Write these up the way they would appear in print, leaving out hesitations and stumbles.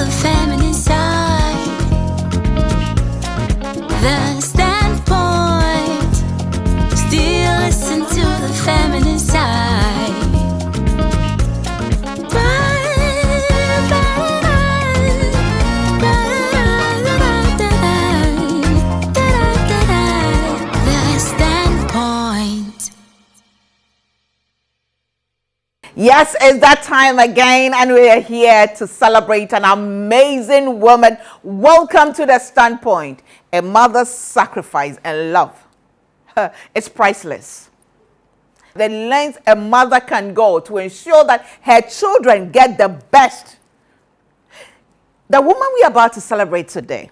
the feminine side. The standpoint. Still listen to the feminine side. The standpoint. Yes, it's that time again, and we are here to celebrate an amazing woman. Welcome to the Standpoint. A mother's sacrifice and love. It's priceless. The lengths a mother can go to ensure that her children get the best. The woman we are about to celebrate today,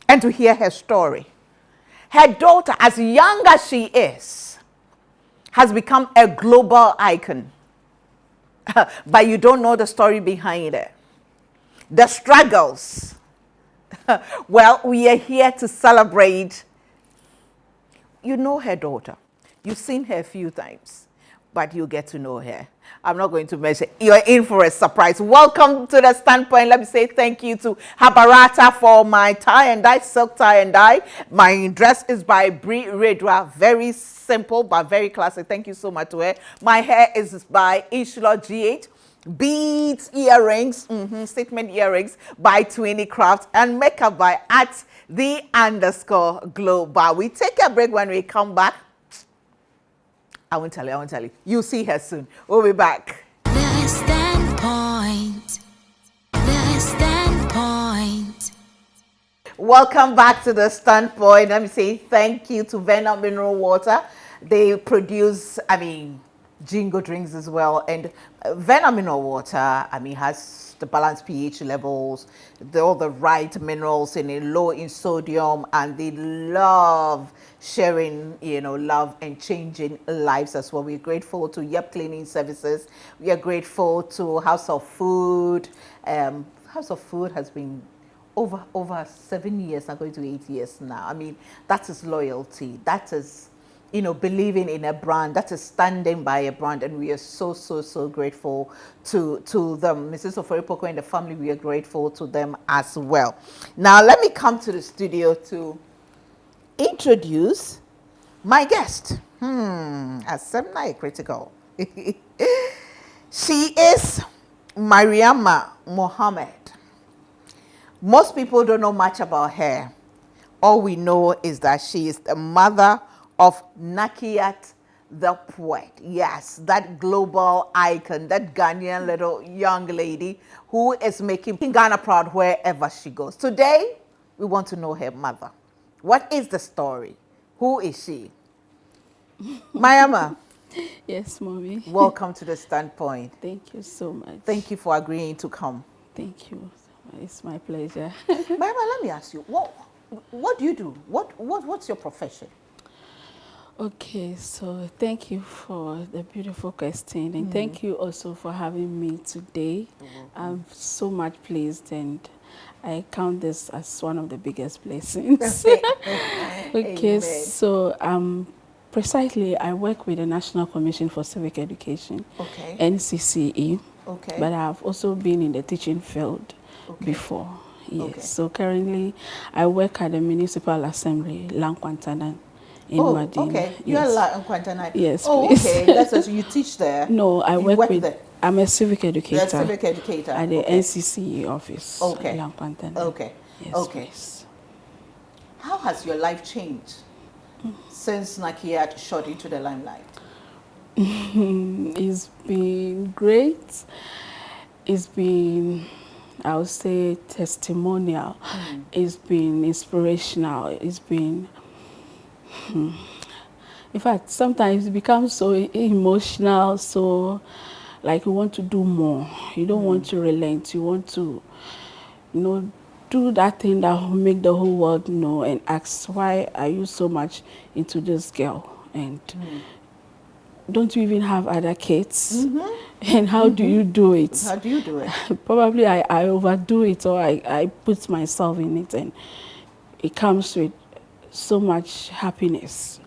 and to hear her story, her daughter, as young as she is, has become a global icon. But you don't know the story behind it. The struggles. Well, we are here to celebrate. You know her daughter. You've seen her a few times, but you get to know her. I'm not going to mention. You're in for a surprise. Welcome to the Standpoint. Let me say thank you to Habarata for my tie and dye, silk tie and dye. My dress is by Brie Redra. Very simple, but very classic. Thank you so much to her. My hair is by Ishla GH. Beads, earrings, statement earrings by Twinny Craft, and makeup by @the_global. We take a break. When we come back, I won't tell you. You'll see her soon. We'll be back. The standpoint. The standpoint. Welcome back to the Standpoint. Let me say thank you to Venom Mineral Water. They produce, jingo drinks as well. And Venom Mineral Water, has the balanced pH levels, all the right minerals in it, low in sodium, and they love sharing, love and changing lives as well. We're grateful to Yep Cleaning Services. We are grateful to House of Food. House of Food has been over 7 years, now going to 8 years now. That is loyalty. That is, believing in a brand. That is standing by a brand, and we are so grateful to them. Mrs. Oforipoko and the family, we are grateful to them as well. Now, let me come to the studio to introduce my guest. Asemna critical. She is Mariama Mohammed. Most people don't know much about her. All we know is that she is the mother of Nakeeyat, the poet. Yes, that global icon, that Ghanaian little young lady who is making Ghana proud wherever she goes. Today, we want to know her mother. What is the story? Who is she? Mayama. Yes, Mommy. Welcome to the Standpoint. Thank you so much. Thank you for agreeing to come. Thank you. It's my pleasure. Mayama, let me ask you, what do you do? What's your profession? Okay, so thank you for the beautiful question, and thank you also for having me today. I'm so much pleased, and I count this as one of the biggest blessings. Okay, so precisely, I work with the National Commission for Civic Education, NCCE, but I've also been in the teaching field before. Yes, so currently I work at the Municipal Assembly, Lankwantana. Okay. You're in Quantana. Yes, please. Okay. That's what you teach there. No, I work with. I'm a civic educator. You're a civic educator at the NCCE office. Okay. In Quantana. Okay. Yes, okay. Please. How has your life changed since Nakeeyat shot into the limelight? It's been great. It's been, I would say, testimonial. It's been inspirational. It's been. In fact, sometimes it becomes so emotional, so like you want to do more. You don't want to relent. You want to, do that thing that will make the whole world know and ask, why are you so much into this girl? And don't you even have other kids? And how do you do it? How do you do it? Probably I overdo it, or I put myself in it, and it comes with so much happiness.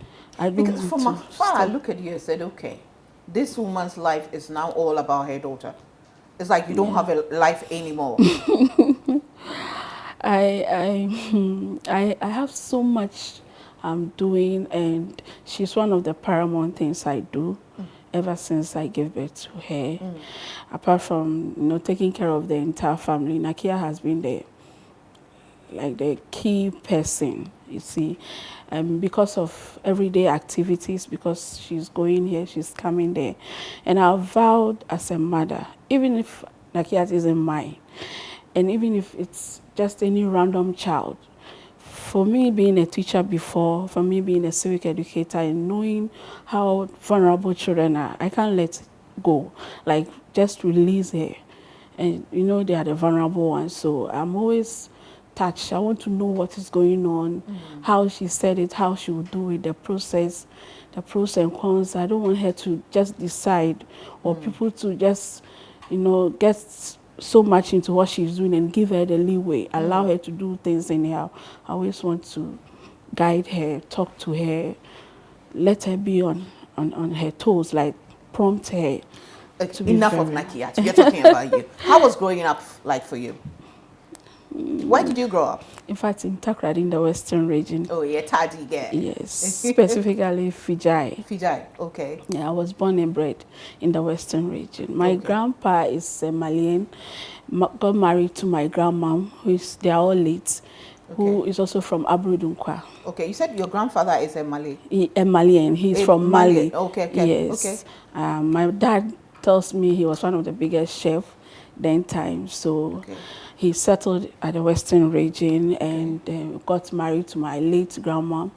Because from afar, I look at you and said, okay, this woman's life is now all about her daughter. It's like you don't have a life anymore. I have so much I'm doing, and she's one of the paramount things I do ever since I gave birth to her. Apart from, you know, taking care of the entire family, Nakia has been the key person, you see, because of everyday activities, because she's going here, she's coming there. And I vowed as a mother, even if Nakeeyat isn't mine, and even if it's just any random child, for me being a teacher before, for me being a civic educator and knowing how vulnerable children are, I can't let go. Like, just release her. And you know, they are the vulnerable ones. So I'm always touched. I want to know what is going on, how she said it, how she would do it, the process, the pros and cons. I don't want her to just decide, or people to just, you know, get so much into what she's doing and give her the leeway, allow her to do things anyhow. I always want to guide her, talk to her, let her be on her toes, like prompt her. To be Enough of very- Nakeeyat. We are talking about you. How was growing up like for you? Where did you grow up? In fact, in Takrady, in the Western region. Oh, yeah, Tadi girl. Yes, specifically Fijai. Fijai, okay. Yeah, I was born and bred in the Western region. My grandpa is a Malian, got married to my grandmom, they are all late, who is also from Abrodunkwa. Okay, you said your grandfather is a Malay. A Malian, he's A from Mali. Mali. Okay, okay, Yes. okay. My dad tells me he was one of the biggest chefs then time, so he settled at the Western region and got married to my late grandma,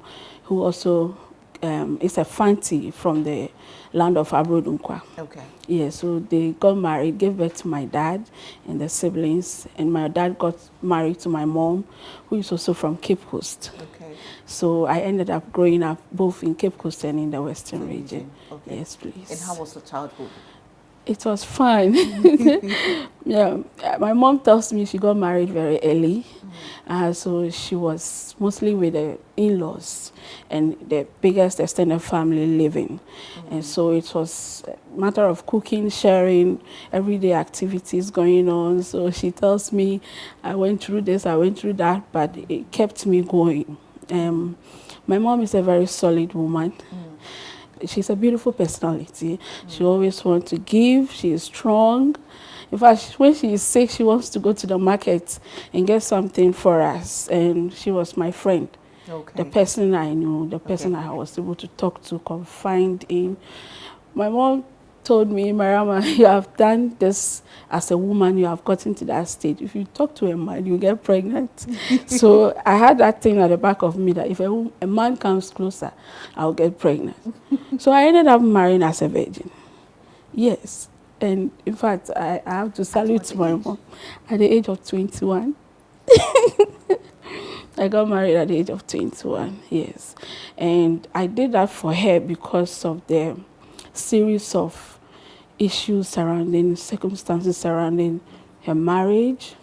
who also is a Fanti from the land of Abrodunkwa. Okay. Yeah, so they got married, gave birth to my dad and the siblings, and my dad got married to my mom, who is also from Cape Coast. Okay. So I ended up growing up both in Cape Coast and in the Western region. Okay. Yes, please. And how was the childhood? It was fun. Yeah, my mom tells me she got married very early, so she was mostly with the in-laws and the biggest extended family living, and so it was a matter of cooking, sharing, everyday activities going on. So she tells me, I went through this, I went through that, but it kept me going. My mom is a very solid woman. She's a beautiful personality. She always wants to give. She is strong. In fact, when she is sick, she wants to go to the market and get something for us. And she was my friend. Okay. The person I knew, the person I was able to talk to, confide in. My mom told me, Mariama, you have done this as a woman, you have gotten to that stage. If you talk to a man, you get pregnant. So I had that thing at the back of me that if a man comes closer, I'll get pregnant. So I ended up marrying as a virgin. Yes. And in fact, I have to salute my mom at the age of 21. I got married at the age of 21, yes. And I did that for her because of the series of issues surrounding, circumstances surrounding her marriage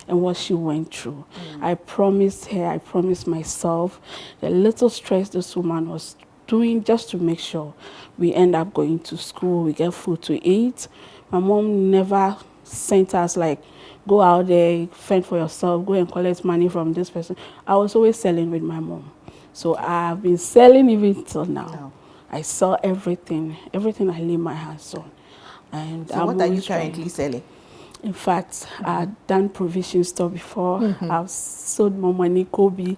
and what she went through. I promised her, I promised myself the little stress this woman was doing just to make sure we end up going to school, we get food to eat. My mom never sent us like, go out there, fend for yourself, go and collect money from this person. I was always selling with my mom. So I've been selling even till now. I sell everything I lay my hands on. And so what are you currently selling? In fact, I've done provision store before. I've sold more money, Kobe,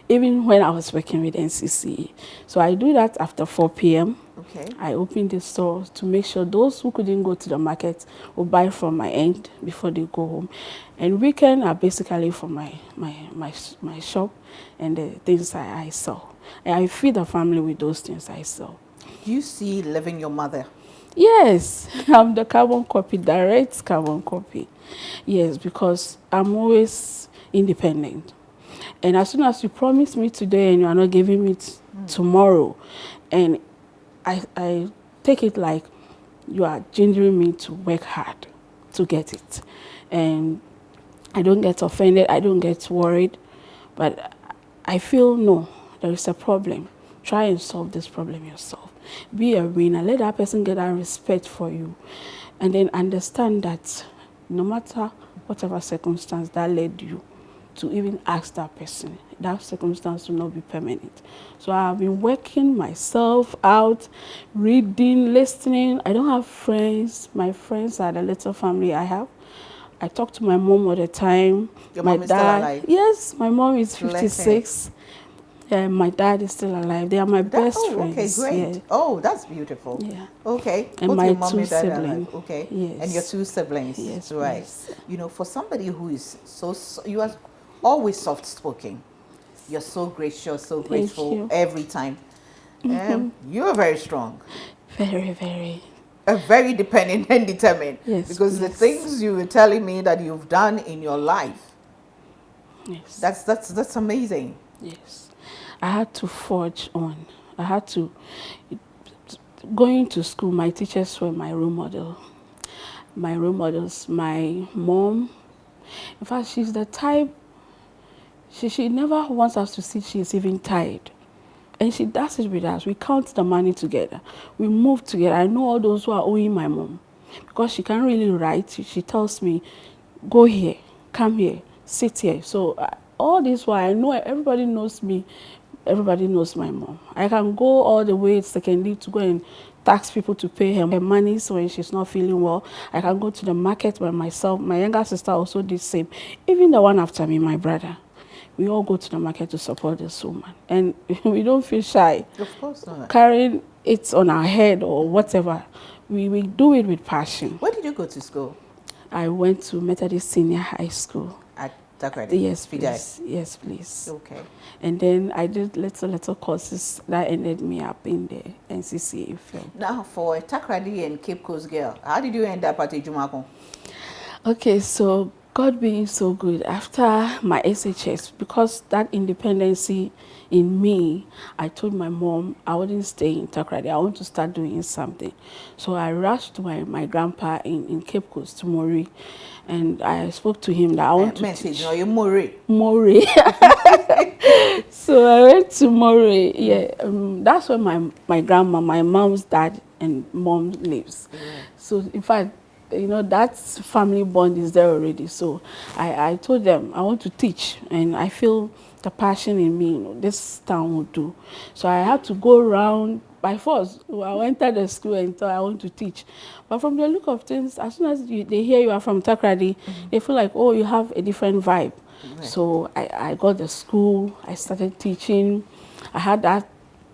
even when I was working with NCC. So I do that after 4 p.m. Okay. I open the store to make sure those who couldn't go to the market will buy from my end before they go home. And weekend are basically for my shop and the things I sell. And I feed the family with those things I sell. Do you see living your mother? Yes, I'm the carbon copy, direct carbon copy. Yes, because I'm always independent. And as soon as you promise me today and you are not giving me tomorrow, and I take it like you are gingering me to work hard to get it. And I don't get offended, I don't get worried, but I feel, no, there is a problem. Try and solve this problem yourself. Be a winner. Let that person get that respect for you. And then understand that no matter whatever circumstance that led you to even ask that person. That circumstance will not be permanent. So I've been working myself out, reading, listening. I don't have friends. My friends are the little family I have. I talk to my mom all the time. Your My mom is still dad, alive? yes, my mom is Bless her. 56. My dad is still alive. They are my best okay, friends. great. Yeah. Oh, that's beautiful. Yeah. Okay. And Both my your mom two and dad are alive. siblings. Okay. Yes. And your two siblings. Yes, Right. please. You know, for somebody who is you are always soft spoken. You're so gracious, so grateful you. every time. You're very strong. Very, very. Very dependent and determined. Yes, Because the please. things you were telling me that you've done in your life, Yes. that's amazing. Yes. I had to forge on. I had to. Going to school, my teachers were my role model. My role models, my mom. In fact, she's the type, she never wants us to see she's even tired. And she does it with us. We count the money together. We move together. I know all those who are owing my mom. Because she can't really write. She tells me, go here, come here, sit here. So all this while, I know everybody knows me. Everybody knows my mom. I can go all the way secondly to go and tax people to pay her money so when she's not feeling well. I can go to the market by myself. My younger sister also did the same. Even the one after me, my brother. We all go to the market to support this woman. And we don't feel shy. Of course not. Carrying it on our head or whatever. We do it with passion. Where did you go to school? I went to Methodist Senior High School. At Nakat? Yes, Fidai? please. Yes, please. Okay. And then I did little courses that ended me up in the NCCA field. Now, for a Takrady and Cape Coast girl, how did you end up at Ejumako? Okay, so God being so good, after my SHS, because that independency in me, I told my mom I wouldn't stay in Takrady. I want to start doing something. So I rushed to my grandpa in Cape Coast, to Mori, and I spoke to him that I want to teach. No, you're Mori. Mori. So I went to Mori. Yeah, that's where my grandma, my mom's dad and mom lives. So in fact, you know, that family bond is there already. So I told them I want to teach, and I feel the passion in me, you know, this town will do. So I had to go around by force. I entered the school and thought I want to teach. But from the look of things, as soon as they hear you are from Takrady, they feel like, oh, you have a different vibe. Right. So I got the school, I started teaching. I had that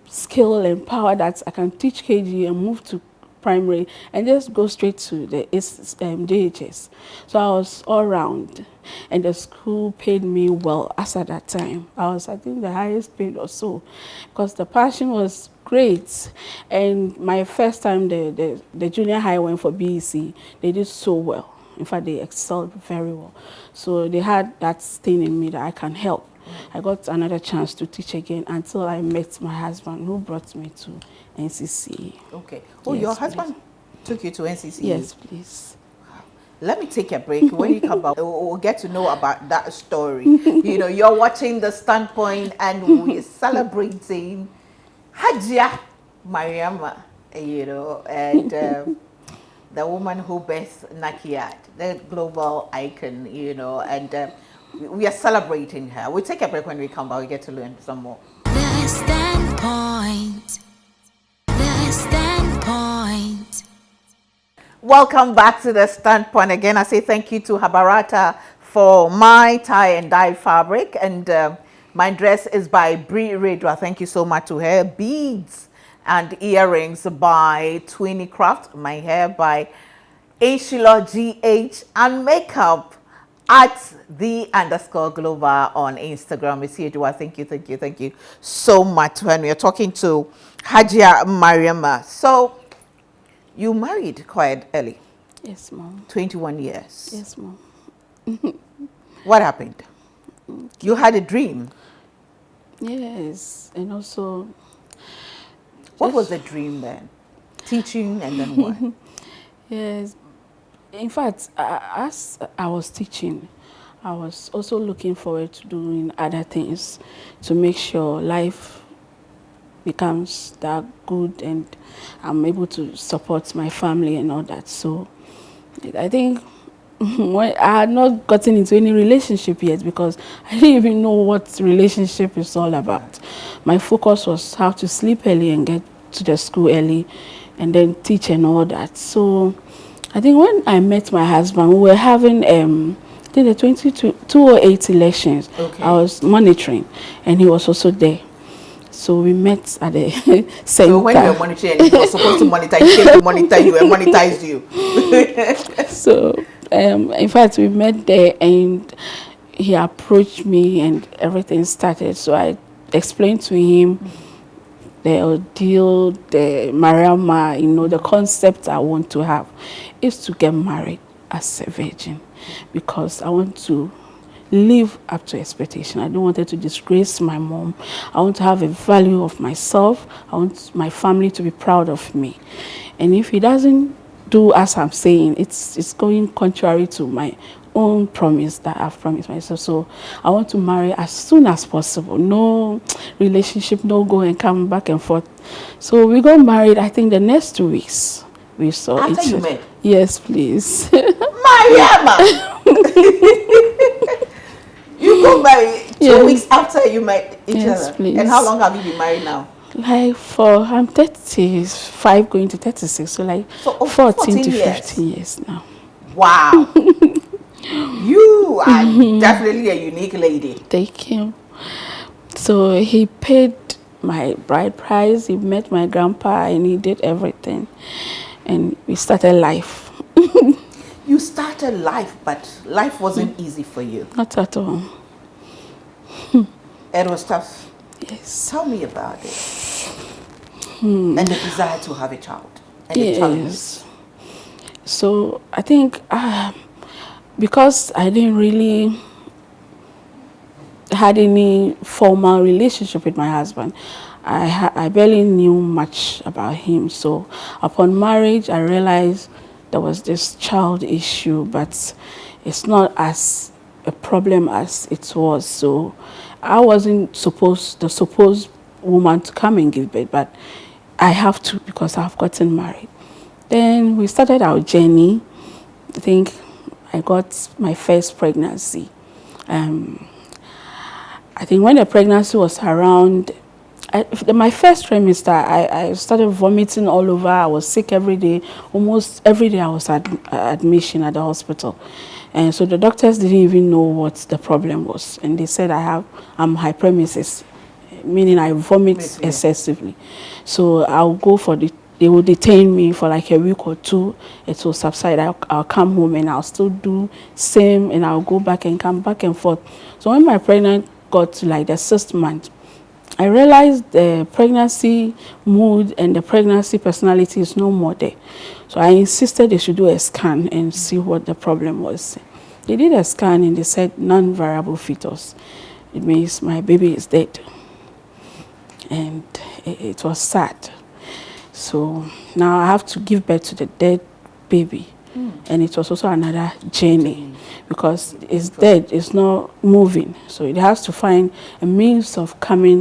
skill and power that I can teach KG and move to primary and just go straight to the JHS. So I was all round, and the school paid me well as at that time. I think the highest paid or so, because the passion was great. And my first time the junior high went for BEC, they did so well. In fact, they excelled very well. So they had that thing in me that I can help. I got another chance to teach again until I met my husband, who brought me to NCC. Okay. Oh, Yes, your husband please. took you to NCC? Yes, please. Let me take a break. When you come back, we'll get to know about that story. You know, you're watching The Standpoint, and we're celebrating Hajia Mariama, you know, and the woman who birthed Nakeeyat, the global icon, you know, and we are celebrating her. We'll take a break. When we come back, we get to learn some more. The Standpoint. The Standpoint. Welcome back to The Standpoint. Again, I say thank you to Habarata for my tie and dye fabric. And my dress is by Brie Redwa. Thank you so much to her. Beads and earrings by Twinny Craft. My hair by Ashila GH. And makeup at @the_global on Instagram. It's here. Thank you so much. When we are talking to Hajia Mariama. So, you married quite early. Yes, Mom. 21 years. Yes, Mom. What happened? You had a dream. Yes, and also... What was the dream then? Teaching, and then what? Yes. In fact, as I was teaching, I was also looking forward to doing other things to make sure life becomes that good and I'm able to support my family and all that. So I think when I had not gotten into any relationship yet, because I didn't even know what relationship is all about. My focus was how to sleep early and get to the school early and then teach and all that. So I think when I met my husband, we were having I think the 2008 elections. Okay. I was monitoring and he was also there. So we met at the center. So when you were monitoring, you were supposed to monitor, he came to monitor you and monetized you. So in fact, we met there and he approached me and everything started. So I explained to him the ordeal, the marama, the concept I want to have is to get married as a virgin, because I want to live up to expectation. I don't want it to disgrace my mom. I want to have a value of myself. I want my family to be proud of me. And if he doesn't do as I'm saying, it's going contrary to my own promise that I've promised myself. So I want to marry as soon as possible. No relationship, no go and come back and forth. So we got married, I think the next 2 weeks. We saw After each you other. met? Yes, please. Mariama! You got married 2 weeks after you met each Yes, other. please. And how long have you been married now? Like I'm 35 going to 36, so like So, 14 to 14 years. 15 years now. Wow. You are definitely a unique lady. Thank you. So he paid my bride price, he met my grandpa, and he did everything. And we started life. You started life, but life wasn't easy for you. Not at all. It was tough. Yes. Tell me about it. And the desire to have a child. And the challenges. Yes. So I think because I didn't really had any formal relationship with my husband, I barely knew much about him. So upon marriage, I realized there was this child issue, but it's not as a problem as it was. So I wasn't the supposed woman to come and give birth, but I have to because I've gotten married. Then we started our journey. I think I got my first pregnancy. I think when the pregnancy was around, my first trimester, I started vomiting all over. I was sick every day. Almost every day I was at admission at the hospital. And so the doctors didn't even know what the problem was. And they said I'm hyperemesis, meaning I vomit excessively. So I'll go they will detain me for like a week or two. It will subside. I'll come home and I'll still do same, and I'll go back and come back and forth. So when my pregnant got to like the 6th month, I realized the pregnancy mood and the pregnancy personality is no more there. So I insisted they should do a scan and see what the problem was. They did a scan and they said non-viable fetus. It means my baby is dead. And it was sad. So now I have to give birth to the dead baby. And it was also another journey because it's dead, it's not moving. So it has to find a means of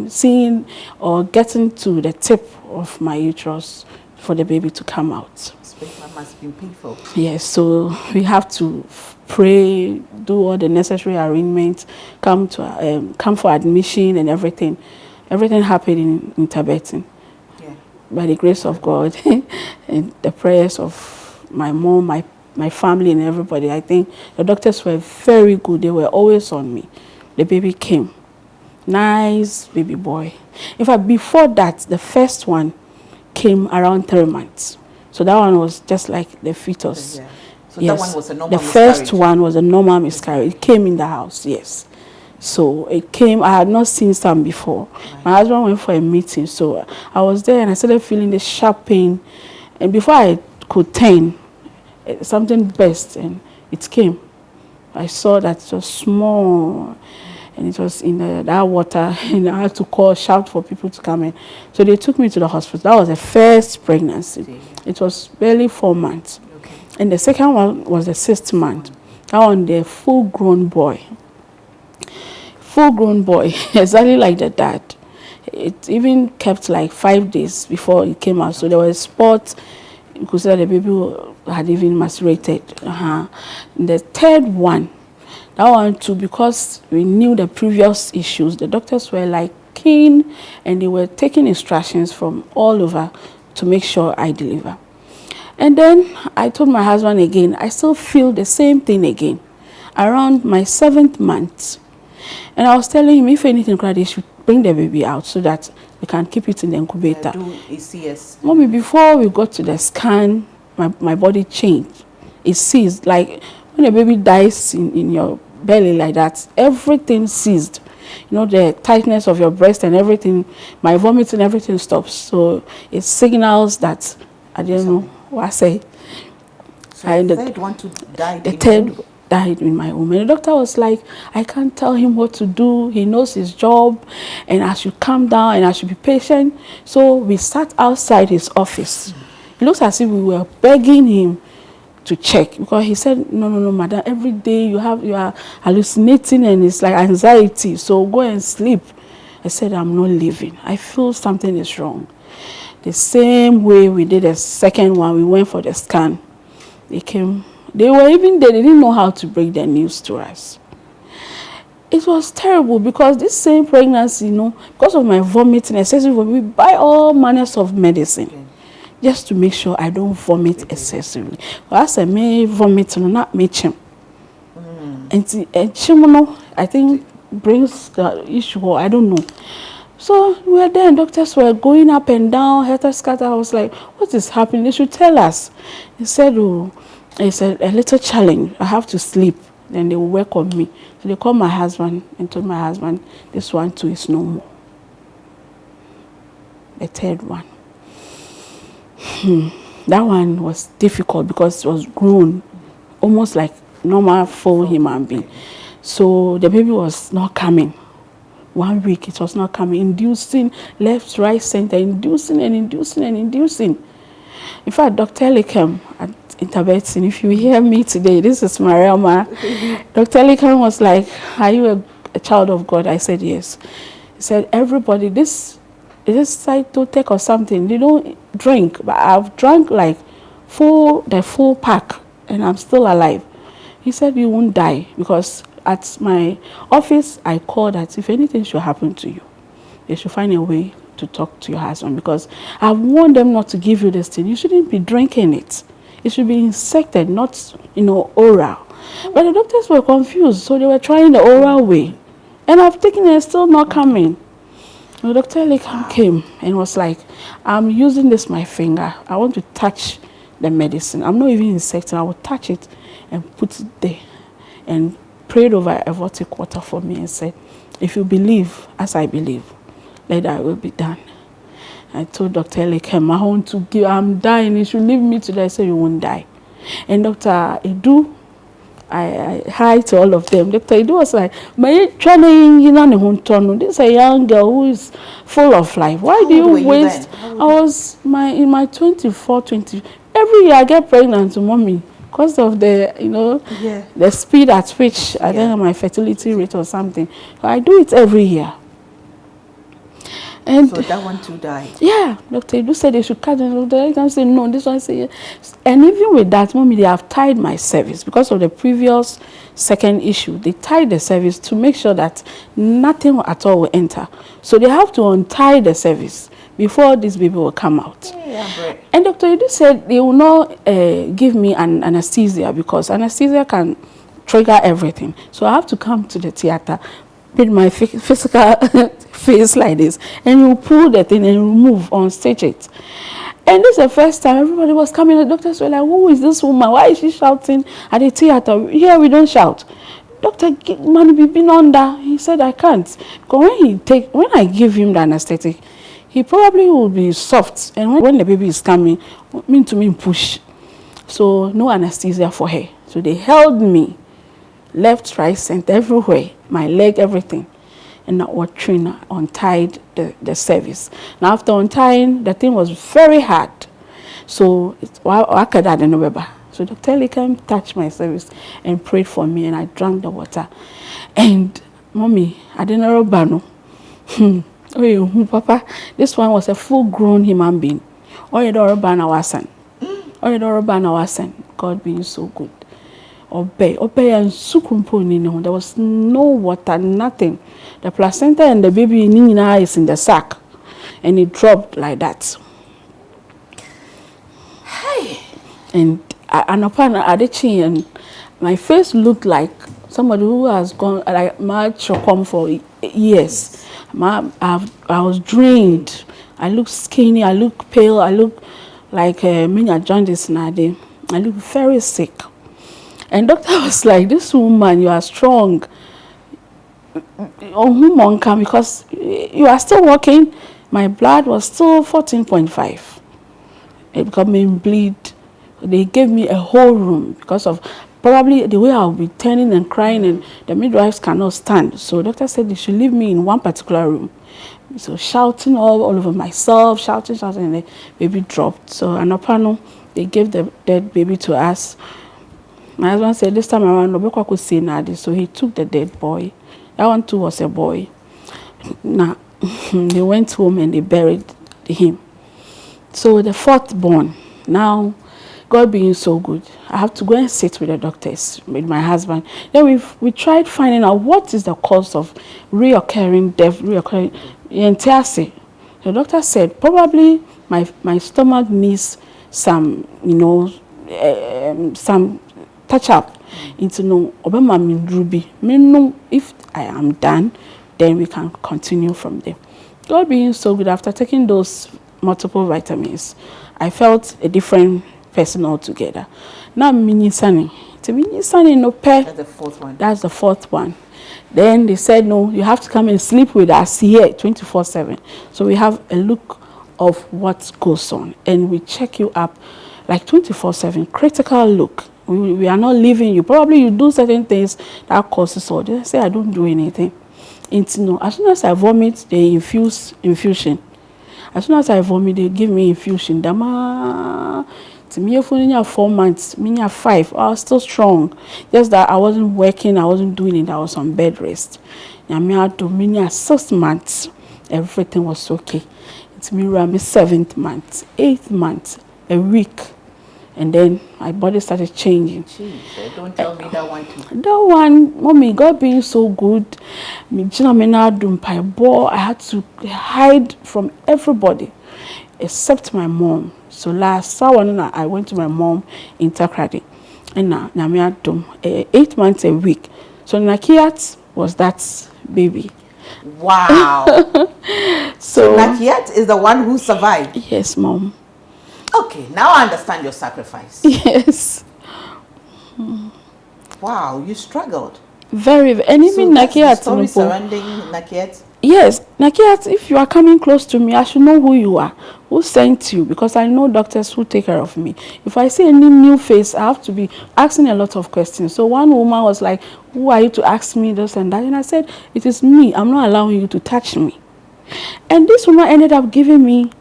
seeing or getting to the tip of my uterus for the baby to come out. That must be painful. Yes, so we have to pray, do all the necessary arrangements, come for admission and everything. Everything happened in Tibetan. Yeah. By the grace of God and the prayers of my mom, my family and everybody. I think the doctors were very good. They were always on me. The baby came. Nice baby boy. In fact, before that, the first one came around 3 months. So that one was just like the fetus. Yeah. So yes. That one was a normal The miscarriage. first one was a normal miscarriage. It came in the house, yes. So it came, I had not seen some before. Right. My husband went for a meeting. So I was there and I started feeling the sharp pain. And before I could turn, something burst and it came. I saw that it was small and it was in that water, and I had to shout for people to come in. So they took me to the hospital. That was the first pregnancy. It was barely 4 months. Okay. And the second one was the 6th month. That one, the full-grown boy. Full-grown boy, exactly like the dad. It even kept like 5 days before it came out. So there was spots. You could say that the baby had even macerated. The third one, that one too, because we knew the previous issues, the doctors were like keen and they were taking instructions from all over to make sure I deliver. And then I told my husband again, I still feel the same thing again around my 7th month. And I was telling him, if anything, they should bring the baby out so that we can keep it in the incubator. Do ACS. Mommy, before we got to the scan, my body changed. It ceased. Like when a baby dies in your belly like that, everything ceased. You know, the tightness of your breast and everything, my vomiting, everything stops. So it signals that, I don't know what I say. So the third one to die. The third died in my womb. And the doctor was like, I can't tell him what to do. He knows his job and I should calm down and I should be patient. So we sat outside his office. It looks as if we were begging him to check, because he said, no, madam, every day you are hallucinating and it's like anxiety, so go and sleep. I said, I'm not leaving. I feel something is wrong. The same way we did the second one, we went for the scan. They came. They didn't know how to break the news to us. It was terrible because this same pregnancy, you know, because of my vomiting, excessive vomiting, we buy all manners of medicine just to make sure I don't vomit excessively. But as I may vomit, not make him. And chimono, I think, brings the issue, I don't know. So we were there and doctors were going up and down, helter skelter. I was like, what is happening? They should tell us. He said, oh, it's a little challenge. I have to sleep. Then they will work on me. So they called my husband and told my husband, this one too is no more. The third one. That one was difficult because it was grown, almost like normal full human being. So the baby was not coming. 1 week it was not coming, inducing left, right, center, inducing and inducing and inducing. In fact, Dr. Ellie came at intervention. If you hear me today, this is Mariama. Dr. Ellie was like, are you a child of God? I said yes. He said, everybody, this cytotech or something, they don't drink, but I've drunk like the full pack and I'm still alive. He said, you won't die, because at my office, I called that if anything should happen to you, they should find a way to talk to your husband, because I warned them not to give you this thing. You shouldn't be drinking it. It should be insected, not, oral. But the doctors were confused, so they were trying the oral way. And I've taken it, still not coming. The Dr. Lekam came and was like, I'm using this, my finger. I want to touch the medicine. I'm not even insecting. I will touch it and put it there. And prayed over erotic water for me and said, if you believe as I believe, let that will be done. I told Dr. Lekam, I want to give, I'm dying. You should leave me today. I said, you won't die. And Dr. Edu, I hi to all of them. Dr. Edu was like, this is a young girl who is full of life. Why do you waste? I was in my 24, 20. Every year I get pregnant to mommy because of the, the speed at which I don't know my fertility rate or something. So I do it every year. And so that one too died. Yeah, Dr. Edu said they should cut it. Dr. Edu said no, this one said yes. And even with that, mommy, they have tied my cervix because of the previous second issue. They tied the cervix to make sure that nothing at all will enter. So they have to untie the cervix before this baby will come out. Yeah, and Dr. Edu said they will not give me an anesthesia because anesthesia can trigger everything. So I have to come to the theater with my physical face like this, and you pull the thing and remove on stage it. And this is the first time everybody was coming. The doctors were like, who is this woman? Why is she shouting at the theater? Here we don't shout. Dr. Man, we've been under. He said, I can't. Because when I give him the anesthetic, he probably will be soft. And when the baby is coming, mean push. So no anesthesia for her. So they held me left, right, center, everywhere, my leg, everything. And what trainer untied the cervix. Now after untying, the thing was very hard. So I could add in November. So Dr. Lekam touched my cervix and prayed for me, and I drank the water. And mommy, I didn't know Bano. Oh, Papa, this one was a full-grown human being. Oh, you don't know wasn't. God being so good. Obey and sukumpuni. There was no water, nothing. The placenta and the baby is in the sack, and it dropped like that. Hey. And upon Adichi, and my face looked like somebody who has gone like much come for years. I was drained. I look skinny. I look pale. I look like many jaundice nowadays. I look very sick. And doctor was like, "This woman, you are strong. Because you are still working." My blood was still 14.5. It became me bleed. They gave me a whole room because of probably the way I'll be turning and crying, and the midwives cannot stand. So doctor said they should leave me in one particular room. So shouting all over myself, shouting, and the baby dropped. So an opano, they gave the dead baby to us. My husband said this time around, nobody could see Nadi, so he took the dead boy. That one too was a boy. Now, they went home and they buried him. So the fourth born, now, God being so good, I have to go and sit with the doctors, with my husband. Then we tried finding out what is the cause of reoccurring death, The doctor said probably my stomach needs some, some touch up into no Obama Ruby. If I am done, then we can continue from there. God being so good, after taking those multiple vitamins, I felt a different person altogether. Now mini-sunny. To mini-sunny no pay. That's the fourth one. That's the fourth one. Then they said, no, you have to come and sleep with us here 24/7. So we have a look of what goes on. And we check you up like 24/7. Critical look. We are not leaving you. Probably you do certain things that causes all. They say I don't do anything. As soon as I vomit, they infuse infusion. As soon as I vomit, they give me infusion. Dama, to me, for 4 months, me 5. I was still strong. Just that I wasn't working, I wasn't doing it. I was on bed rest. Me had to me 6 months. Everything was okay. It's me around 7th month, 8th month, a week. And then my body started changing. Jeez, don't tell me that one too. That one, mommy, God being so good. I had to hide from everybody except my mom. So last one, I went to my mom in Takrady. And now, 8 months a week. So Nakeeyat'S was that baby. Wow. So Nakeeyat'S is the one who survived? Yes, mom. Okay, now I understand your sacrifice. Yes. Wow, you struggled. Very, and even Nakeeyat'S. Story surrounding Nakeeyat'S? Yes, Nakeeyat'S, if you are coming close to me, I should know who you are, who sent you, because I know doctors who take care of me. If I see any new face, I have to be asking a lot of questions. So one woman was like, who are you to ask me this and that? And I said, it is me. I'm not allowing you to touch me. And this woman ended up giving me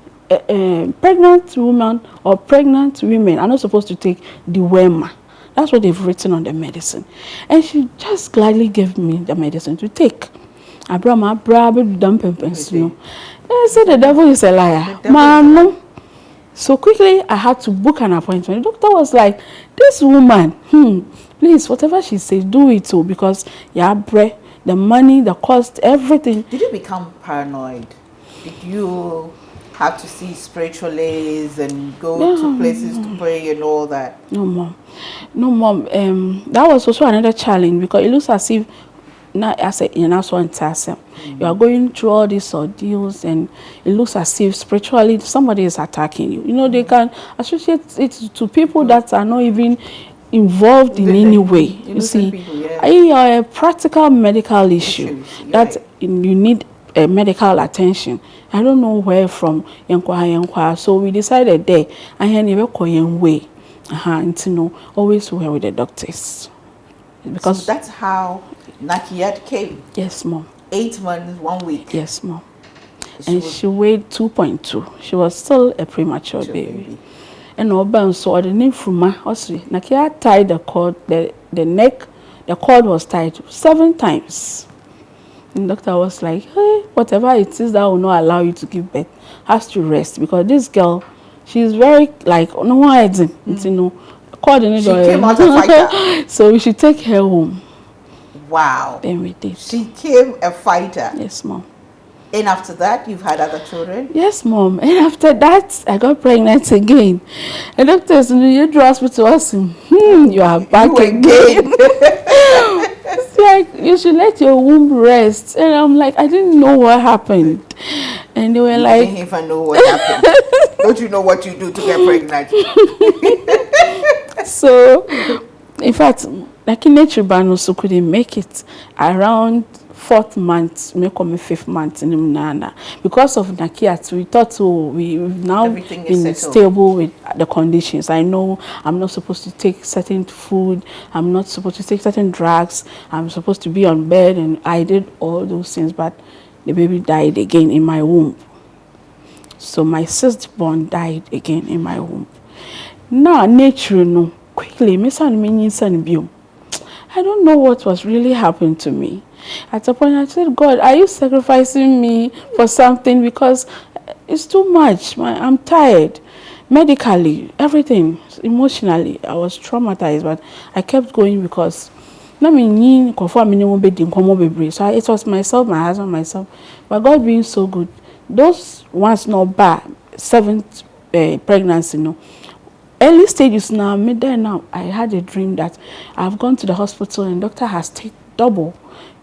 pregnant woman or pregnant women are not supposed to take the Wema. That's what they've written on the medicine. And she just gladly gave me the medicine to take. I brought my brother dump and pencil. I said the devil is a liar. Man, so quickly I had to book an appointment. The doctor was like, this woman, please, whatever she says, do it too, because the money, the cost, everything. Did you become paranoid? Did you have to see spiritualists and go to places to pray and all that? No, mom. That was also another challenge, because it looks as if you are going through all these ordeals, and it looks as if spiritually somebody is attacking you. They can associate it to people that are not even involved in any way. You see, a practical medical issue that you need medical attention. I don't know where from. So we decided there, way. Always we were with the doctors. Because so that's how Nakeeyat came. Yes, mom. 8 months, 1 week. Yes, mom. And she weighed 2.2. She was still a premature baby. And so the name from Nakeeyat tied the cord, the neck, the cord was tied 7 times. And the doctor was like, hey, whatever it is that will not allow you to give birth has to rest, because this girl, she's very like no one you know. She came out a fighter. So we should take her home. Wow. Then we did. She came a fighter. Yes, Mom. And after that, you've had other children? Yes, Mom. And after that, I got pregnant again. And doctors in the hospital asked me, you are back again. It's like, you should let your womb rest. And I'm like, I didn't know what happened. And they were like... You didn't even know what happened. Don't you know what you do to get pregnant? So, in fact, like in nature, so couldn't make it around 4th month, make me 5th month in Nana. Because of Nakeeyat'S, we thought we've now been stable with the conditions. I know I'm not supposed to take certain food, I'm not supposed to take certain drugs, I'm supposed to be on bed, and I did all those things, but the baby died again in my womb. So my 6th born died again in my womb. Now, nature, no, quickly, I don't know what was really happening to me. At a point, I said, God, are you sacrificing me for something? Because it's too much. I'm tired. Medically, everything, emotionally, I was traumatized, but I kept going because so it was myself, my husband, myself. But God being so good, those ones not bad, 7th pregnancy, no. Early stages now, midday now, I had a dream that I've gone to the hospital and doctor has taken double,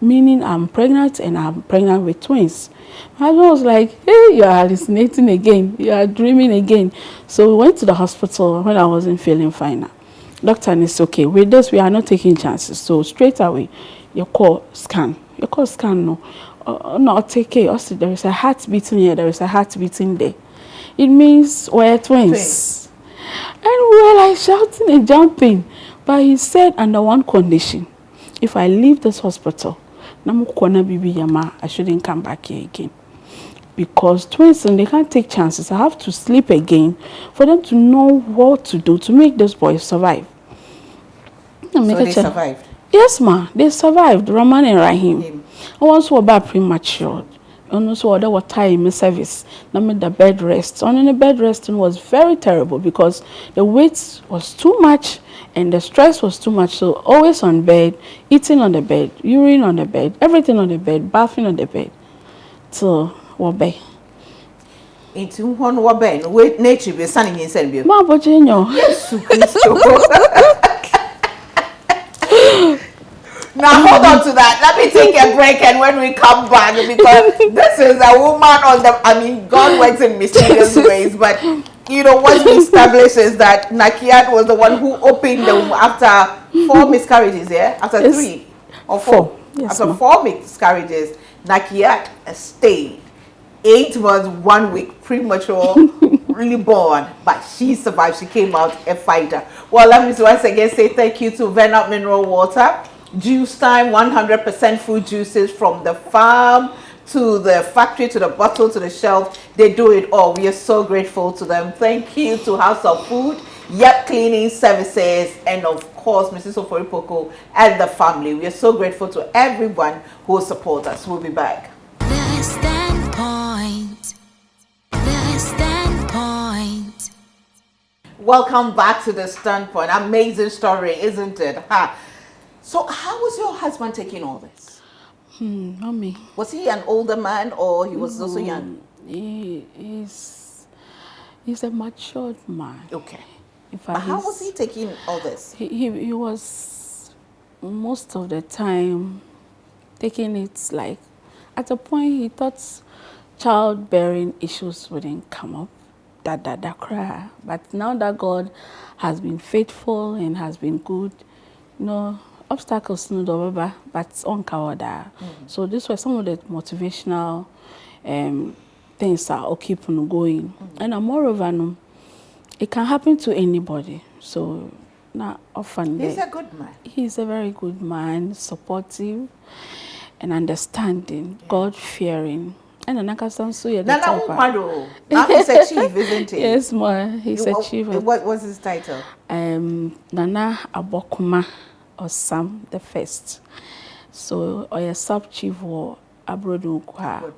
meaning I'm pregnant and I'm pregnant with twins. My husband was like, hey, you are hallucinating again, you are dreaming again. So we went to the hospital when I wasn't feeling fine now. Doctor is okay, with this we are not taking chances. So straight away, you call scan. No, take care. Also, there is a heart beating here, there is a heart beating there. It means we're twins. And we were like shouting and jumping. But he said under one condition, if I leave this hospital, I shouldn't come back here again. Because twins, and they can't take chances. I have to sleep again for them to know what to do to make this boy survive. So they survived? Yes, ma. They survived. Rahman and Rahim. I once were about premature. And also there was time in service. I made the bed rest. And the bed resting was very terrible because the weight was too much and the stress was too much. So always on bed, eating on the bed, urine on the bed, everything on the bed, bathing on the bed. So what be? Into one waben, wait, nature be sunning in Serbia. Ma Bojenyo. Now hold on to that. Let me take a break, and when we come back, because this is a woman on the. I mean, God works in mysterious ways, but you know what we established is that Nakeeyat was the one who opened the womb after 4 miscarriages. Yeah, after 3 or 4. Yes, after 4 miscarriages, Nakeeyat stayed 8 months, 1 week premature. Really born, but she survived. She came out a fighter. Well, let me once again say thank you to Venup Mineral Water. Juice time, 100% fruit juices from the farm to the factory to the bottle to the shelf. They do it all. We are so grateful to them. Thank you to House of Food, Yep Cleaning Services, and of course Mrs. Oforipoko and the family. We are so grateful to everyone who supports us. We'll be back. The Standpoint. The Standpoint. Welcome back to the Standpoint. Amazing story, isn't it? So how was your husband taking all this? Mommy. Was he an older man or he was also young? He's a matured man. Okay. But how was he taking all this? He was most of the time taking it like, at a point he thought childbearing issues wouldn't come up. Cry. But now that God has been faithful and has been good, you know, obstacles no do but on kawada. So these were some of the motivational things that will keep on going. And moreover, no, it can happen to anybody. So now often he's a good man. He's a very good man, supportive and understanding, God-fearing. And Nakat so yeah, now he's a chief, isn't he? Yes, ma. He's a chief. What was his title? Nana Abokuma or Sam the First. So or a sub chief war Abrodunkwa.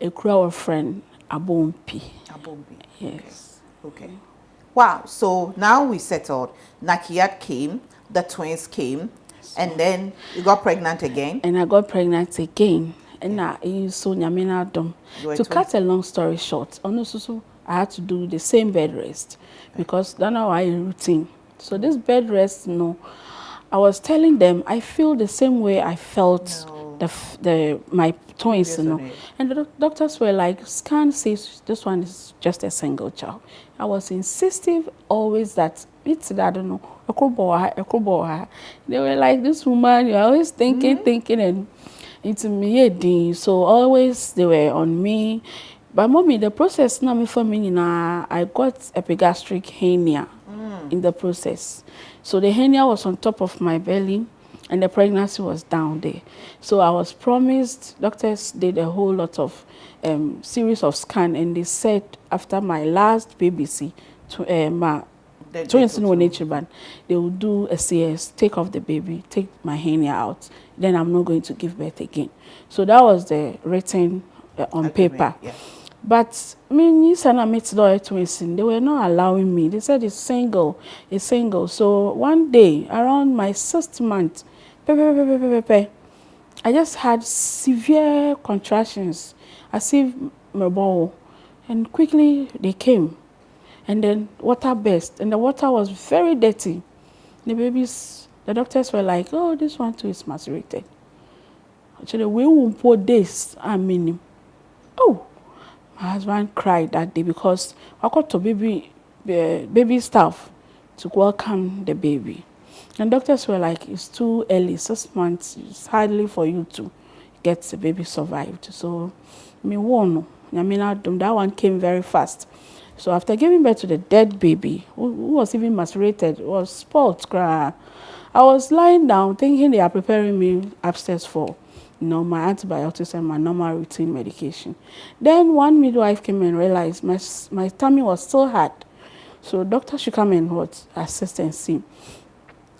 A crowd friend Abompi. Abompi. Yes. Okay. Wow. So now we settled. Nakeeyat came, the twins came, and then you got pregnant again. And I got pregnant again. And I so nyamina dom. You were To twins. cut a long story short, also I had to do the same bed rest because that's how I routine. So this bed rest, I was telling them I feel the same way I felt my twins, and the doctors were like, scan says this one is just a single child. I was insistive always that it's that, I don't know, a crowbar. They were like, this woman, you're always thinking, and it's me. So always they were on me. But mommy, the process now for me, I got epigastric hernia in the process. So the hernia was on top of my belly and the pregnancy was down there. So I was promised, doctors did a whole lot of series of scan, and they said after my last BBC, twins in nature band, they will do a CS, take off the baby, take my hernia out, then I'm not going to give birth again. So that was the written on paper. Yeah. But me and I met the twins, they were not allowing me. They said it's single. So one day, around my 6th month, I just had severe contractions, as if my bowel, and quickly they came. And then water burst, and the water was very dirty. The doctors were like, oh, this one too is macerated. Actually, we won't put this, oh, my husband cried that day because I got to baby staff to welcome the baby. And doctors were like, it's too early, 6 months, it's hardly for you to get the baby survived. So, that one came very fast. So after giving birth to the dead baby, who was even macerated, was spoiled. I was lying down thinking they are preparing me upstairs for my antibiotics and my normal routine medication. Then one midwife came and realized my tummy was still hard. So doctor should come and assist and see.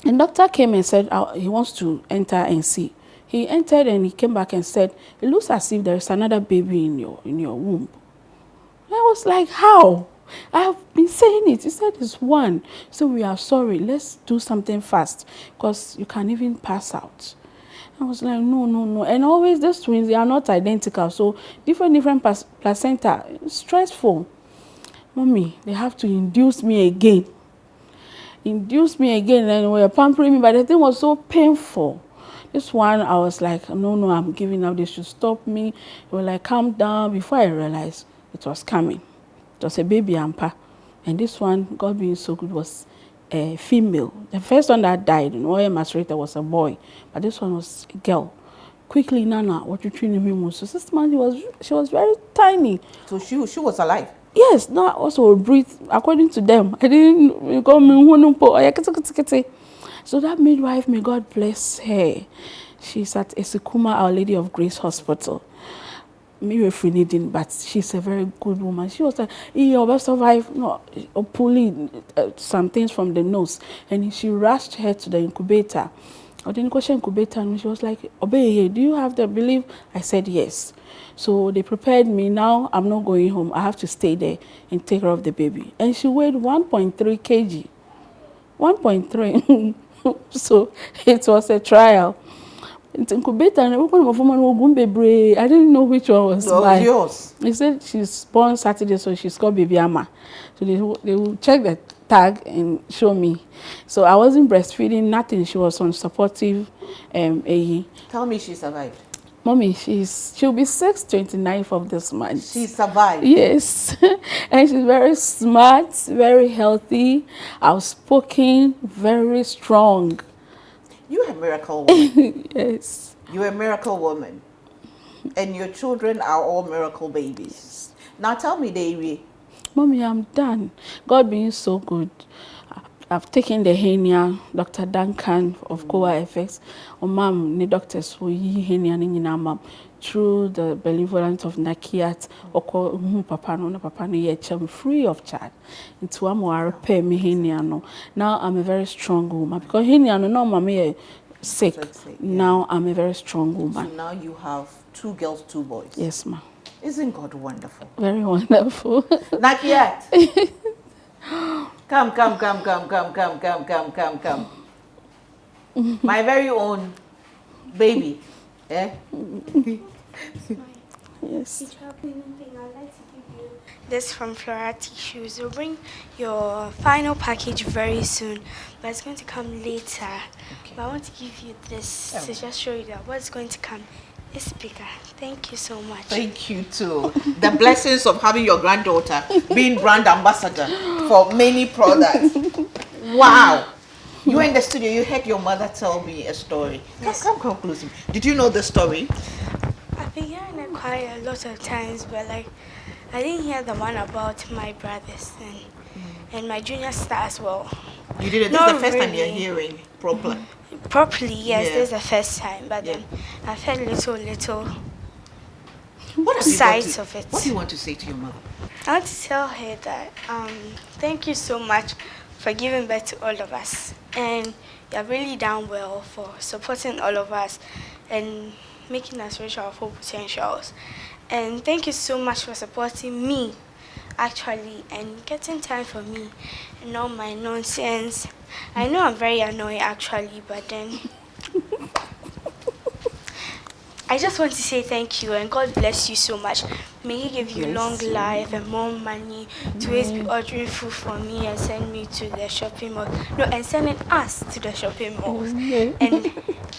And doctor came and said he wants to enter and see. He entered and he came back and said, it looks as if there is another baby in your womb. I was like, how? I have been saying it. He said it's one. So we are sorry. Let's do something fast because you can even pass out. I was like, no. And always these twins, they are not identical. So different placenta, stressful. Mommy, they have to induce me again. And they were pampering me, but the thing was so painful. This one, I was like, no, I'm giving up. They should stop me. They were like, calm down. Before I realized it was coming. It was a baby ampa. And this one, God being so good, was a female. The first one that died, macerated, was a boy. But this one was a girl. Quickly, Nana, what you treating me? So 6 months, she was very tiny. So she was alive? Yes, no, also breathe according to them. I didn't go me. So that midwife, may God bless her. She's at Esikuma, Our Lady of Grace Hospital. Maybe needing, but she's a very good woman. She was like, you'll survive, pulling some things from the nose. And she rushed her to the incubator. I didn't question incubator, and she was like, Obey, do you have the belief? I said yes. So they prepared me. Now I'm not going home. I have to stay there and take care of the baby. And she weighed 1.3 kg. 1.3. So it was a trial. It's incubator, and I didn't know which one was mine. Yours. They said she's born Saturday, so she's called Baby Amma. So they will check the tag and show me. So I wasn't breastfeeding, nothing. She was on supportive AE. Tell me she survived. Mommy, she'll be 29th of this month. She survived. Yes. And she's very smart, very healthy, outspoken, very strong. You're a miracle woman. Yes. You're a miracle woman. And your children are all miracle babies. Now tell me, Davy. Mommy, I'm done. God being so good. I've taken the hernia, Dr. Duncan of Kowa FX. Mom, the doctors who hernia mom through the benevolence of Nakeeyat'S or papa no free of charge. Into one more repair me hernia no. Now I'm a very strong woman because hernia no mommy sick. Now I'm a very strong woman. So now you have 2 girls, 2 boys. Yes, ma'am. Isn't God wonderful? Very wonderful. Nakeeyat. Come, come, come, come, come, come, come, come, come, come. My very own baby. Eh? Yes. Teacher, cleaning thing, I'd like to give you this from Flora Tissues. We'll bring your final package very soon, but it's going to come later. But I want to give you this to just show you that what's going to come is bigger. Thank you so much. Thank you too. The blessings of having your granddaughter being brand ambassador for many products. Wow. You were in the studio, you heard your mother tell me a story. Yes. Come close. Did you know the story? I've been hearing it quite a lot of times, but like I didn't hear the one about my brothers and my junior sister as well. You did it. This is the first time you're hearing properly. Properly, yes, Yeah. this is the first time, but Yeah. then I've heard little What have you got sides to- of it. What do you want to say to your mother? I want to tell her that thank you so much for giving birth to all of us. And you're really done well for supporting all of us and making us reach our full potentials. And thank you so much for supporting me, actually, and getting time for me and all my nonsense. I know I'm very annoying, actually, but then I just want to say thank you and God bless you so much. May He give you long life and more money to always be ordering food for me and send me to the shopping mall. No, and sending us to the shopping malls and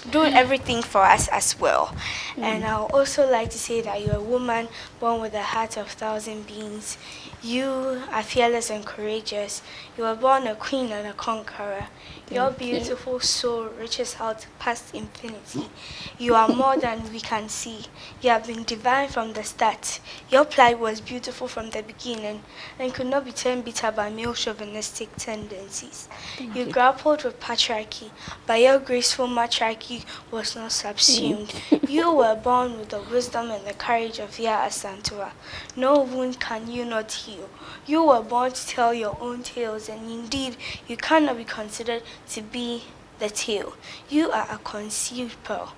doing everything for us as well. And I would also like to say that you're a woman born with a heart of 1,000 beings. You are fearless and courageous. You were born a queen and a conqueror. Your beautiful soul reaches out past infinity. You are more than we can see. You have been divine from the start. Your plight was beautiful from the beginning and could not be turned bitter by male chauvinistic tendencies. You grappled with patriarchy, but your graceful matriarchy was not subsumed. You were born with the wisdom and the courage of Ya Asantua. No wound can you not heal. You were born to tell your own tales, and indeed, you cannot be considered to be the tale. You are a conceived pearl.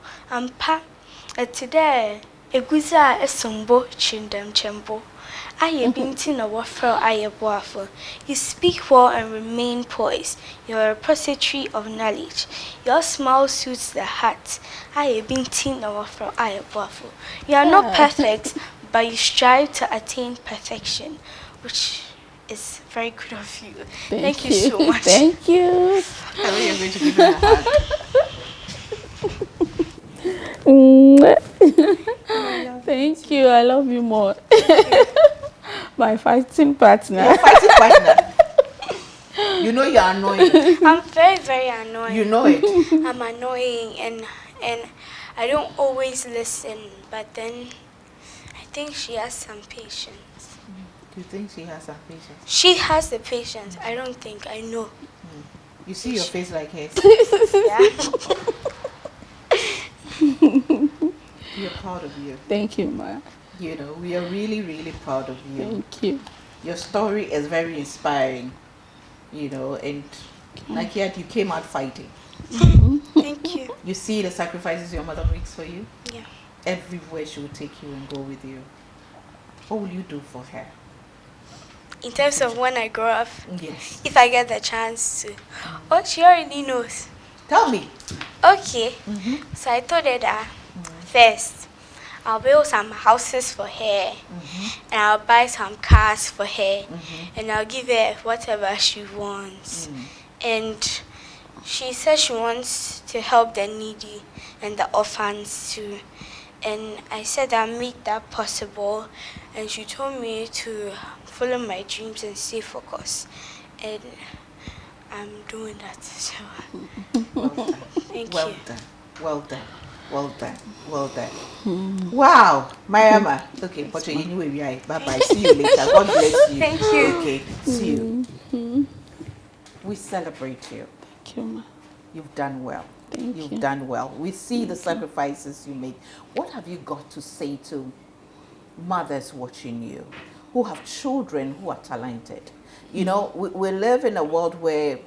Today, Eguza esumbo chindam chembo. Aye binti na wafro aye boafo. You speak well and remain poised. You are a repository of knowledge. Your smile suits the heart. Aye binti na wafro aye boafo. You are not perfect, but you strive to attain perfection, which is very good of you. Thank you so much. Thank you. I know you're going to give her a hug. Thank you. I love you more. My fighting partner. Your fighting partner. You know you're annoying. I'm very, very annoying. You know it. I'm annoying and I don't always listen, but then I think she has some patience. You think she has some patience? She has the patience. I don't think. I know. You see your face like hers. Yeah. We are proud of you. Thank you, Ma. You know, we are really, really proud of you. Thank you. Your story is very inspiring. You know, and Nakeeyat, you came out fighting. Thank you. You see the sacrifices your mother makes for you? Yeah. Everywhere she will take you and go with you. What will you do for her? In terms of when I grow up, Yes. if I get the chance to. Oh, she already knows. Tell me. Okay. So I told her that first, I'll build some houses for her, and I'll buy some cars for her, and I'll give her whatever she wants. And she said she wants to help the needy and the orphans too. And I said I'll make that possible, and she told me to follow my dreams and stay focused. And I'm doing that. So Well done. thank Well you. done. Well done. Well done. Well done. Wow. Mayama. Okay, but you anyway, we are. Bye bye. See you later. God bless you. Thank you. Okay. See you. We celebrate you. Thank you, Ma. You've done well. Thank You've you. done well. We see the sacrifices you make. What have you got to say to mothers watching you who have children who are talented? You know, we live in a world where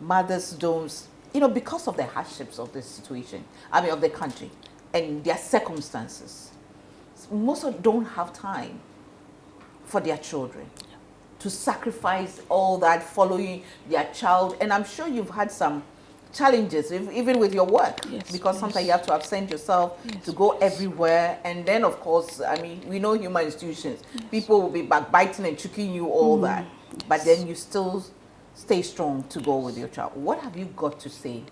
mothers don't, you know, because of the hardships of the situation, I mean, of the country and their circumstances, most of them don't have time for their children. to sacrifice all that following their child? And I'm sure you've had some challenges, even with your work, Yes, because yes. sometimes you have to absent yourself Yes, to go everywhere. And then, of course, I mean, we know human institutions. People will be backbiting and tricking you, all that. But then you still stay strong to go with your child. What have you got to say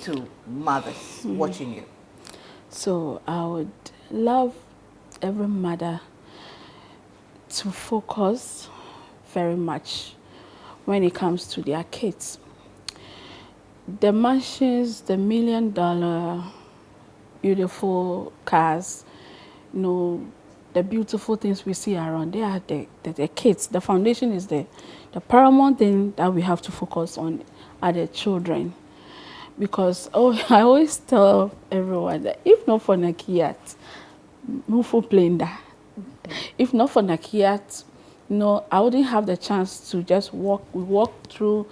to mothers watching you? So I would love every mother to focus very much when it comes to their kids. The mansions, the $1 million beautiful cars, you know, the beautiful things we see around, they are the kids. The foundation is there. The paramount thing that we have to focus on are the children. Because I always tell everyone that if not for Nakeeyat, no for playing that. If not for Nakeeyat, I wouldn't have the chance to just walk. We walk through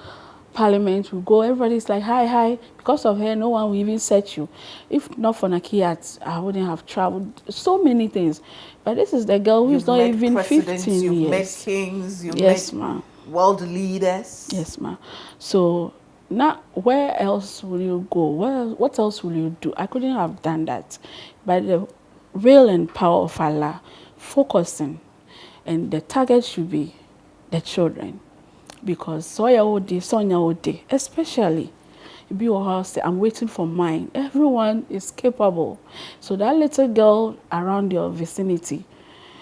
Parliament, we go, everybody's like, hi, hi. Because of her, no one will even search you. If not for Nakeeyat, I wouldn't have traveled. So many things. But this is the girl who's not even 15 you've years. met kings, you've Yes, met ma'am. world leaders. Yes, ma'am. So now, where else will you go? What else will you do? I couldn't have done that. By the will and power of Allah, focusing, and the target should be the children. Because Soya Ode, Sonia Ode, especially, be your house, I'm waiting for mine. Everyone is capable. So that little girl around your vicinity,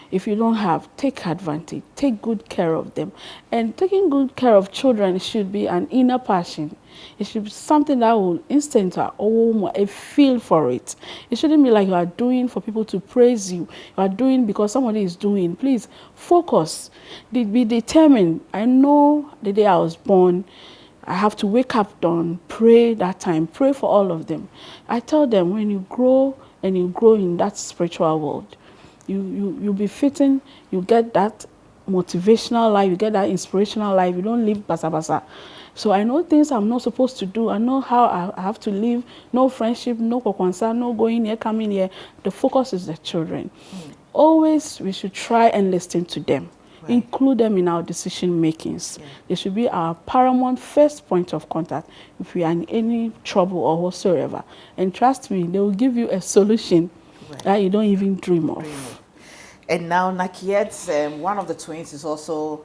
if you don't have, take advantage, take good care of them. And taking good care of children should be an inner passion. It should be something that will instant a feel for it. It shouldn't be like you are doing for people to praise you. You are doing because somebody is doing. Please focus. Be determined. I know the day I was born, I have to wake up dawn, pray that time, pray for all of them. I tell them, when you grow and you grow in that spiritual world, you'll be fitting, you get that motivational life, you get that inspirational life, you don't live basa basa. So I know things I'm not supposed to do. I know how I have to live. No friendship, no kokwansa, no going here, coming here. The focus is the children. Always we should try and listen to them. Right. Include them in our decision makings. Yeah. They should be our paramount first point of contact if we are in any trouble or whatsoever. And trust me, they will give you a solution that you don't even dream of. And now Nakeeyat'S, one of the twins is also,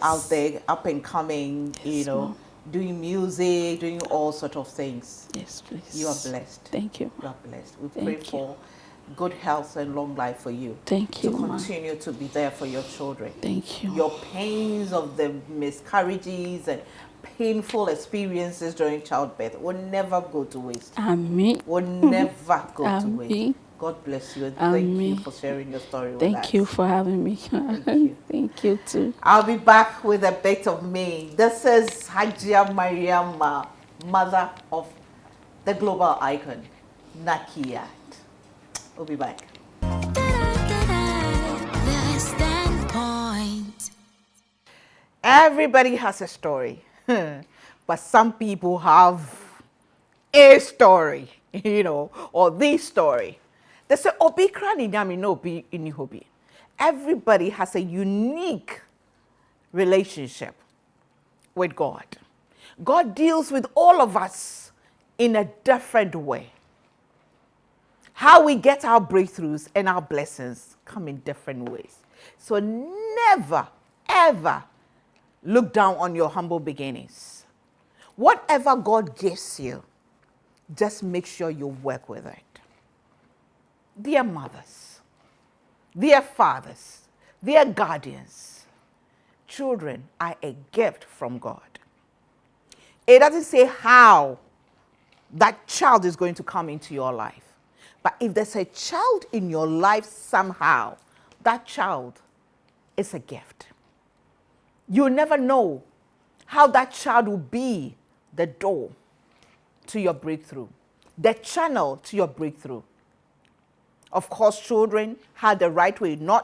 out there, up and coming, doing music, doing all sorts of things. Yes, please. You are blessed. Thank you. You are blessed. We pray for good health and long life for you. Thank you, to continue to be there for your children. Thank you. Your pains of the miscarriages and painful experiences during childbirth will never go to waste. Amen. Will never go to waste. God bless you and thank you for sharing your story with us. Thank you for having me. Thank you. Thank you too. I'll be back with a bit of me. This is Hajia Mariama, mother of the global icon, Nakeeyat. We'll be back. The Standpoint. Everybody has a story, but some people have a story, or the story. They say, Obi krani nyami no obi ini hobi. Everybody has a unique relationship with God. God deals with all of us in a different way. How we get our breakthroughs and our blessings come in different ways. So never, ever look down on your humble beginnings. Whatever God gives you, just make sure you work with it. Dear mothers, dear fathers, dear guardians, children are a gift from God. It doesn't say how that child is going to come into your life. But if there's a child in your life somehow, that child is a gift. You'll never know how that child will be the door to your breakthrough, the channel to your breakthrough. Of course, children had the right way. No,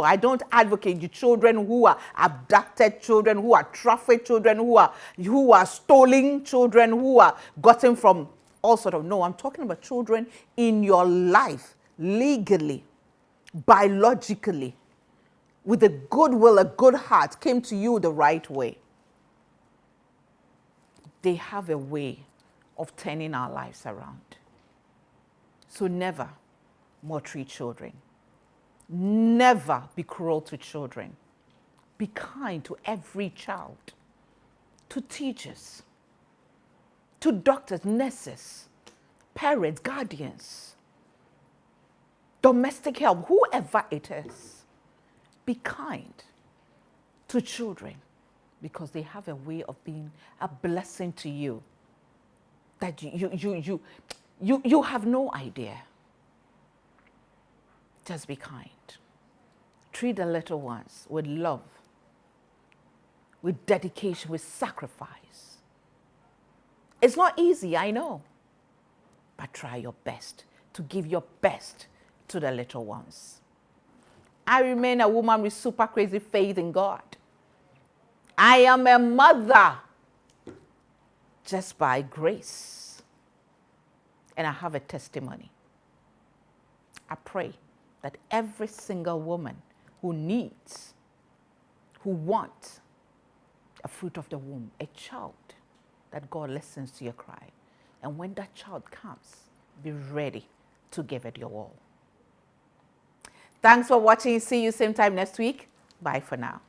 I don't advocate you children who are abducted children, who are trafficked children, who are stolen children, who are gotten from all sort of. No, I'm talking about children in your life, legally, biologically. with a good will, a good heart, came to you the right way, they have a way of turning our lives around. So never maltreat children. Never be cruel to children. Be kind to every child, to teachers, to doctors, nurses, parents, guardians, domestic help, whoever it is. Be kind to children because they have a way of being a blessing to you that you have no idea. Just be kind. Treat the little ones with love, with dedication, with sacrifice. It's not easy, I know, but try your best to give your best to the little ones. I remain a woman with super crazy faith in God. I am a mother just by grace. And I have a testimony. I pray that every single woman who needs, who wants a fruit of the womb, a child, that God listens to your cry. And when that child comes, be ready to give it your all. Thanks for watching. See you same time next week. Bye for now.